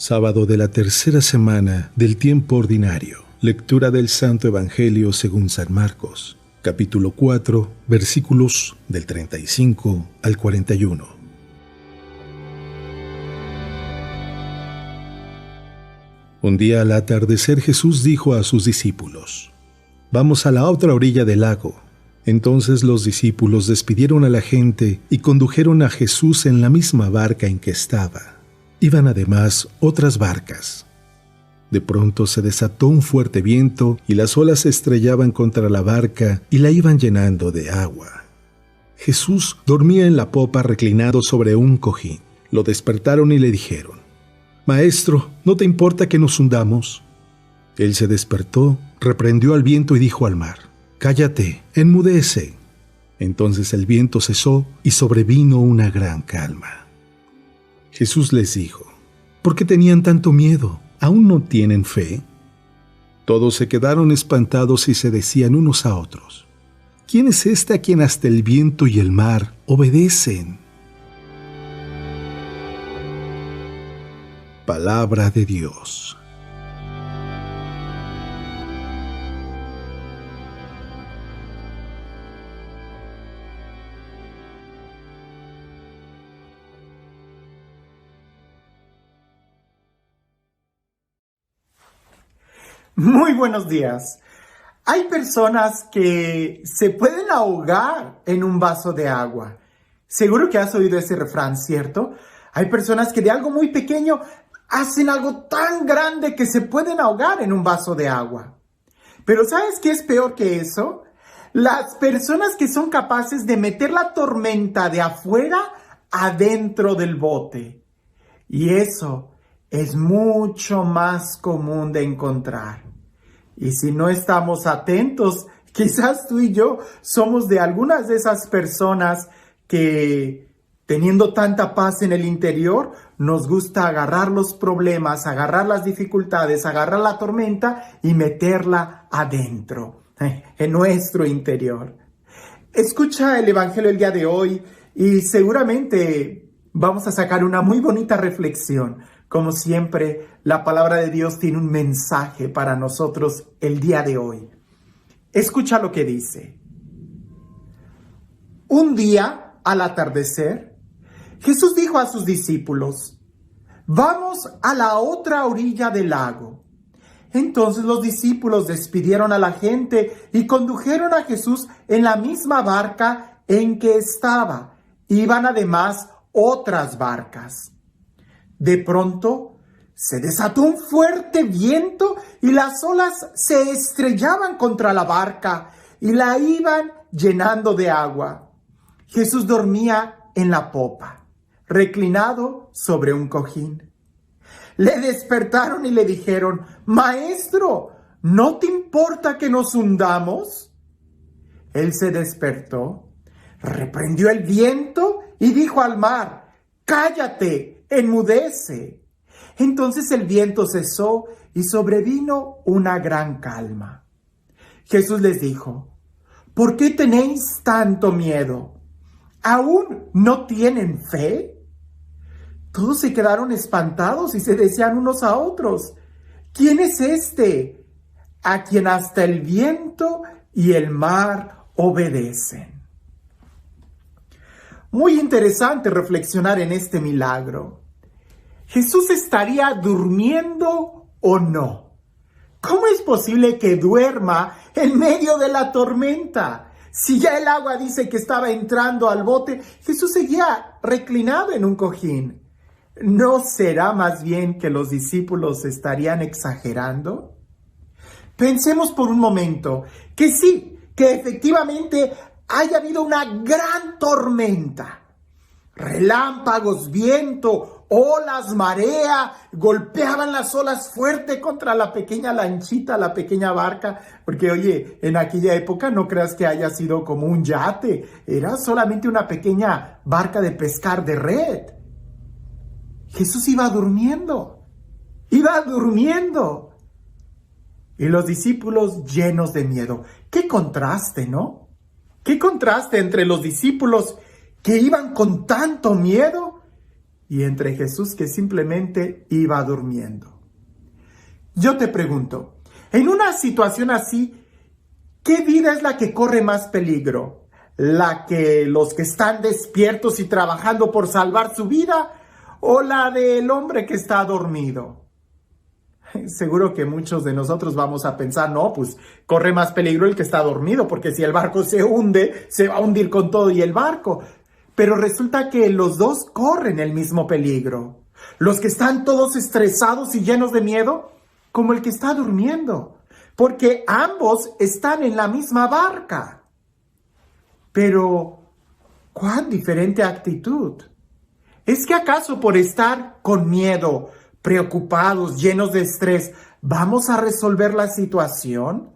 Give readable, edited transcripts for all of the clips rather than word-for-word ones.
Sábado de la tercera semana del tiempo ordinario. Lectura del Santo Evangelio según San Marcos, capítulo 4, versículos del 35 al 41. Un día al atardecer Jesús dijo a sus discípulos: «Vamos a la otra orilla del lago». Entonces los discípulos despidieron a la gente y condujeron a Jesús en la misma barca en que estaba. Iban además otras barcas. De pronto se desató un fuerte viento y las olas se estrellaban contra la barca y la iban llenando de agua. Jesús dormía en la popa reclinado sobre un cojín. Lo despertaron y le dijeron: «Maestro, ¿no te importa que nos hundamos?». Él se despertó, reprendió al viento y dijo al mar: «Cállate, enmudece». Entonces el viento cesó y sobrevino una gran calma. Jesús les dijo: «¿Por qué tenían tanto miedo? ¿Aún no tienen fe?». Todos se quedaron espantados y se decían unos a otros: «¿Quién es este a quien hasta el viento y el mar obedecen?». Palabra de Dios. Muy buenos días. Hay personas que se pueden ahogar en un vaso de agua. Seguro que has oído ese refrán, ¿cierto? Hay personas que de algo muy pequeño hacen algo tan grande que se pueden ahogar en un vaso de agua. Pero ¿sabes qué es peor que eso? Las personas que son capaces de meter la tormenta de afuera adentro del bote. Y eso es mucho más común de encontrar. Y si no estamos atentos, quizás tú y yo somos de algunas de esas personas que, teniendo tanta paz en el interior, nos gusta agarrar los problemas, agarrar las dificultades, agarrar la tormenta y meterla adentro, en nuestro interior. Escucha el Evangelio el día de hoy y seguramente vamos a sacar una muy bonita reflexión. Como siempre, la palabra de Dios tiene un mensaje para nosotros el día de hoy. Escucha lo que dice. Un día, al atardecer, Jesús dijo a sus discípulos: «Vamos a la otra orilla del lago». Entonces los discípulos despidieron a la gente y condujeron a Jesús en la misma barca en que estaba. Iban además otras barcas. De pronto se desató un fuerte viento y las olas se estrellaban contra la barca y la iban llenando de agua. Jesús dormía en la popa, reclinado sobre un cojín. Le despertaron y le dijeron: «Maestro, ¿no te importa que nos hundamos?». Él se despertó, reprendió el viento y dijo al mar: «Cállate, enmudece». Entonces el viento cesó y sobrevino una gran calma. Jesús les dijo: «¿Por qué tenéis tanto miedo? ¿Aún no tienen fe?». Todos se quedaron espantados y se decían unos a otros: «¿Quién es este a quien hasta el viento y el mar obedecen?». Muy interesante reflexionar en este milagro. ¿Jesús estaría durmiendo o no? ¿Cómo es posible que duerma en medio de la tormenta? Si ya el agua dice que estaba entrando al bote, Jesús seguía reclinado en un cojín. ¿No será más bien que los discípulos estarían exagerando? Pensemos por un momento que sí, que efectivamente haya habido una gran tormenta. Relámpagos, viento, olas, marea, golpeaban las olas fuerte contra la pequeña lanchita, la pequeña barca, porque oye, en aquella época no creas que haya sido como un yate, era solamente una pequeña barca de pescar de red. Jesús iba durmiendo. Y los discípulos llenos de miedo. ¡Qué contraste!, ¿no? ¡Qué contraste entre los discípulos que iban con tanto miedo y entre Jesús que simplemente iba durmiendo. Yo te pregunto, en una situación así, ¿qué vida es la que corre más peligro? ¿La que los que están despiertos y trabajando por salvar su vida o la del hombre que está dormido? Seguro que muchos de nosotros vamos a pensar, no, pues corre más peligro el que está dormido, porque si el barco se hunde, se va a hundir con todo y el barco. Pero resulta que los dos corren el mismo peligro. Los que están todos estresados y llenos de miedo, como el que está durmiendo, porque ambos están en la misma barca. Pero, ¿cuán diferente actitud? ¿Es que acaso por estar con miedo, preocupados, llenos de estrés, vamos a resolver la situación?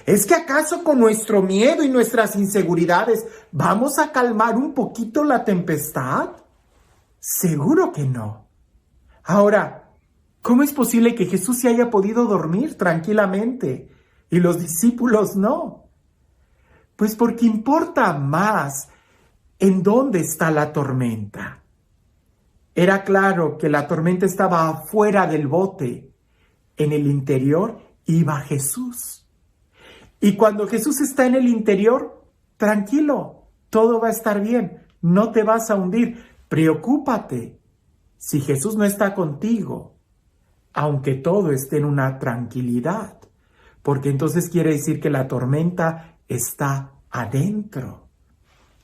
¿Es que acaso con nuestro miedo y nuestras inseguridades vamos a calmar un poquito la tempestad? Seguro que no. Ahora, ¿cómo es posible que Jesús se haya podido dormir tranquilamente y los discípulos no? Pues porque importa más en dónde está la tormenta. Era claro que la tormenta estaba afuera del bote. En el interior iba Jesús. Y cuando Jesús está en el interior, tranquilo, todo va a estar bien, no te vas a hundir. Preocúpate si Jesús no está contigo, aunque todo esté en una tranquilidad, porque entonces quiere decir que la tormenta está adentro.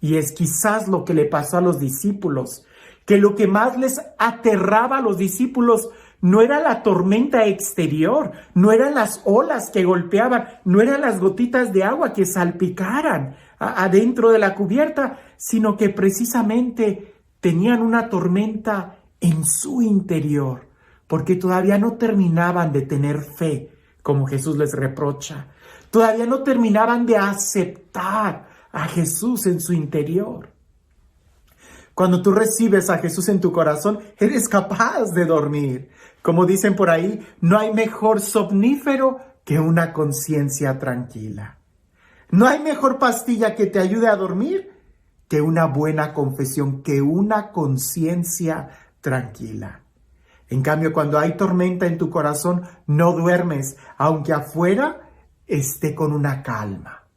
Y es quizás lo que le pasó a los discípulos, que lo que más les aterraba a los discípulos no era la tormenta exterior, no eran las olas que golpeaban, no eran las gotitas de agua que salpicaran adentro de la cubierta, sino que precisamente tenían una tormenta en su interior, porque todavía no terminaban de tener fe, como Jesús les reprocha. Todavía no terminaban de aceptar a Jesús en su interior. Cuando tú recibes a Jesús en tu corazón, eres capaz de dormir. Como dicen por ahí, no hay mejor somnífero que una conciencia tranquila. No hay mejor pastilla que te ayude a dormir que una buena confesión, que una conciencia tranquila. En cambio, cuando hay tormenta en tu corazón, no duermes, aunque afuera esté con una calma.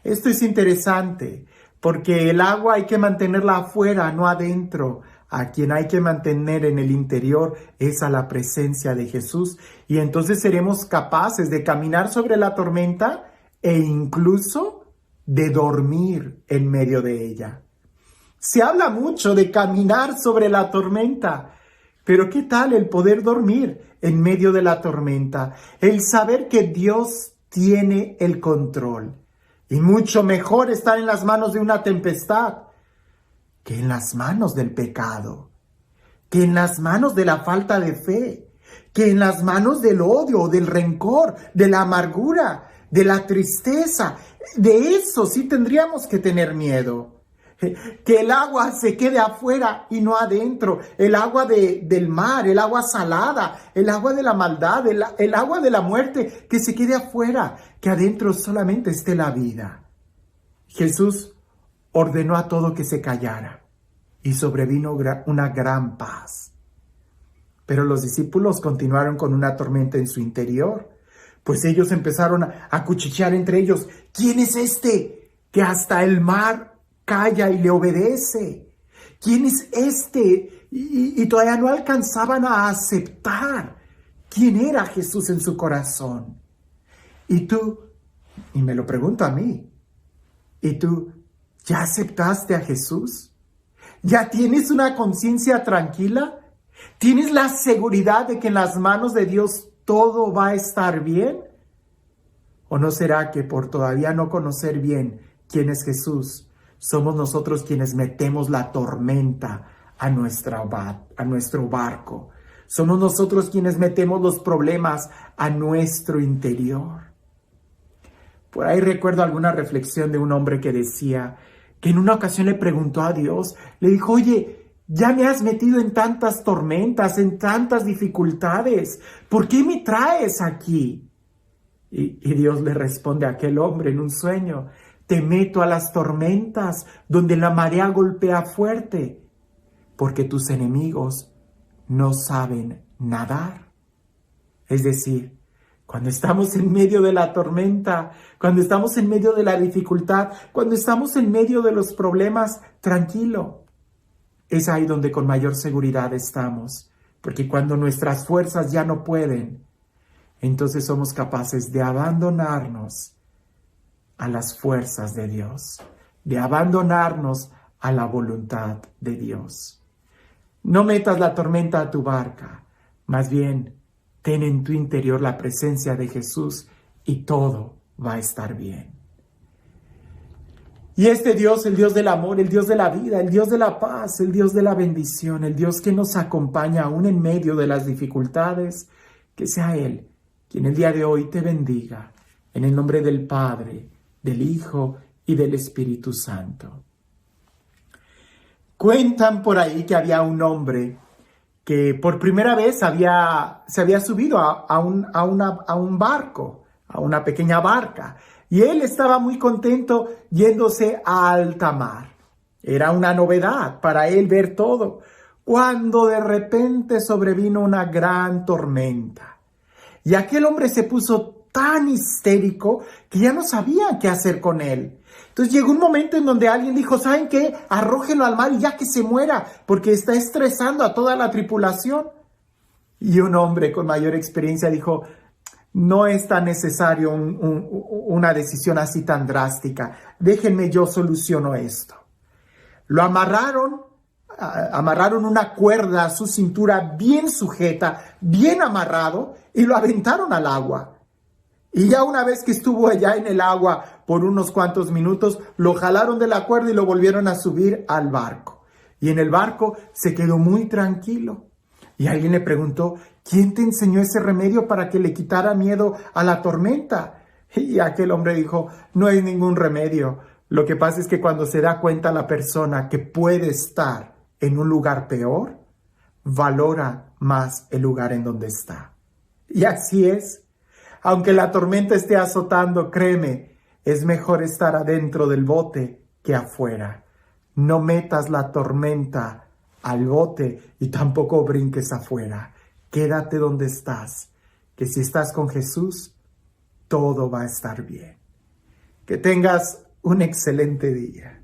Esto es interesante, porque el agua hay que mantenerla afuera, no adentro. A quien hay que mantener en el interior es a la presencia de Jesús. Y entonces seremos capaces de caminar sobre la tormenta e incluso de dormir en medio de ella. Se habla mucho de caminar sobre la tormenta, pero ¿qué tal el poder dormir en medio de la tormenta? El saber que Dios tiene el control. Y mucho mejor estar en las manos de una tempestad que en las manos del pecado, que en las manos de la falta de fe, que en las manos del odio, del rencor, de la amargura, de la tristeza. De eso sí tendríamos que tener miedo. Que el agua se quede afuera y no adentro. El agua del mar, el agua salada, el agua de la maldad, el agua de la muerte, que se quede afuera, que adentro solamente esté la vida. Jesús ordenó a todo que se callara y sobrevino una gran paz. Pero los discípulos continuaron con una tormenta en su interior, pues ellos empezaron a cuchichear entre ellos. ¿Quién es este que hasta el mar calla y le obedece? ¿Quién es este? Y todavía no alcanzaban a aceptar quién era Jesús en su corazón. Y tú, y me lo pregunto a mí, ¿y tú ya aceptaste a Jesús? ¿Ya tienes una conciencia tranquila? ¿Tienes la seguridad de que en las manos de Dios todo va a estar bien? ¿O no será que por todavía no conocer bien quién es Jesús, somos nosotros quienes metemos la tormenta a nuestro barco? Somos nosotros quienes metemos los problemas a nuestro interior. Por ahí recuerdo alguna reflexión de un hombre que decía que en una ocasión le preguntó a Dios, le dijo: oye, ya me has metido en tantas tormentas, en tantas dificultades, ¿por qué me traes aquí? Y Dios le responde a aquel hombre en un sueño: te meto a las tormentas donde la marea golpea fuerte, porque tus enemigos no saben nadar. Es decir, cuando estamos en medio de la tormenta, cuando estamos en medio de la dificultad, cuando estamos en medio de los problemas, tranquilo. Es ahí donde con mayor seguridad estamos, porque cuando nuestras fuerzas ya no pueden, entonces somos capaces de abandonarnos a las fuerzas de Dios, de abandonarnos a la voluntad de Dios. No metas la tormenta a tu barca, más bien ten en tu interior la presencia de Jesús y todo va a estar bien. Y este Dios, el Dios del amor, el Dios de la vida, el Dios de la paz, el Dios de la bendición, el Dios que nos acompaña aún en medio de las dificultades, que sea Él quien el día de hoy te bendiga, en el nombre del Padre, del Hijo y del Espíritu Santo. Cuentan por ahí que había un hombre que por primera vez se había subido a un barco, a una pequeña barca, y él estaba muy contento yéndose a alta mar. Era una novedad para él ver todo, cuando de repente sobrevino una gran tormenta. Y aquel hombre se puso tan histérico que ya no sabía qué hacer con él. Entonces llegó un momento en donde alguien dijo, ¿saben qué? Arrójenlo al mar y ya que se muera, porque está estresando a toda la tripulación. Y un hombre con mayor experiencia dijo, no es tan necesario una decisión así tan drástica. Déjenme, yo soluciono esto. Lo amarraron una cuerda a su cintura bien sujeta, bien amarrado, y lo aventaron al agua. Y ya una vez que estuvo allá en el agua por unos cuantos minutos, lo jalaron de la cuerda y lo volvieron a subir al barco. Y en el barco se quedó muy tranquilo. Y alguien le preguntó, ¿quién te enseñó ese remedio para que le quitara miedo a la tormenta? Y aquel hombre dijo, no hay ningún remedio. Lo que pasa es que cuando se da cuenta la persona que puede estar en un lugar peor, valora más el lugar en donde está. Y así es. Aunque la tormenta esté azotando, créeme, es mejor estar adentro del bote que afuera. No metas la tormenta al bote y tampoco brinques afuera. Quédate donde estás, que si estás con Jesús, todo va a estar bien. Que tengas un excelente día.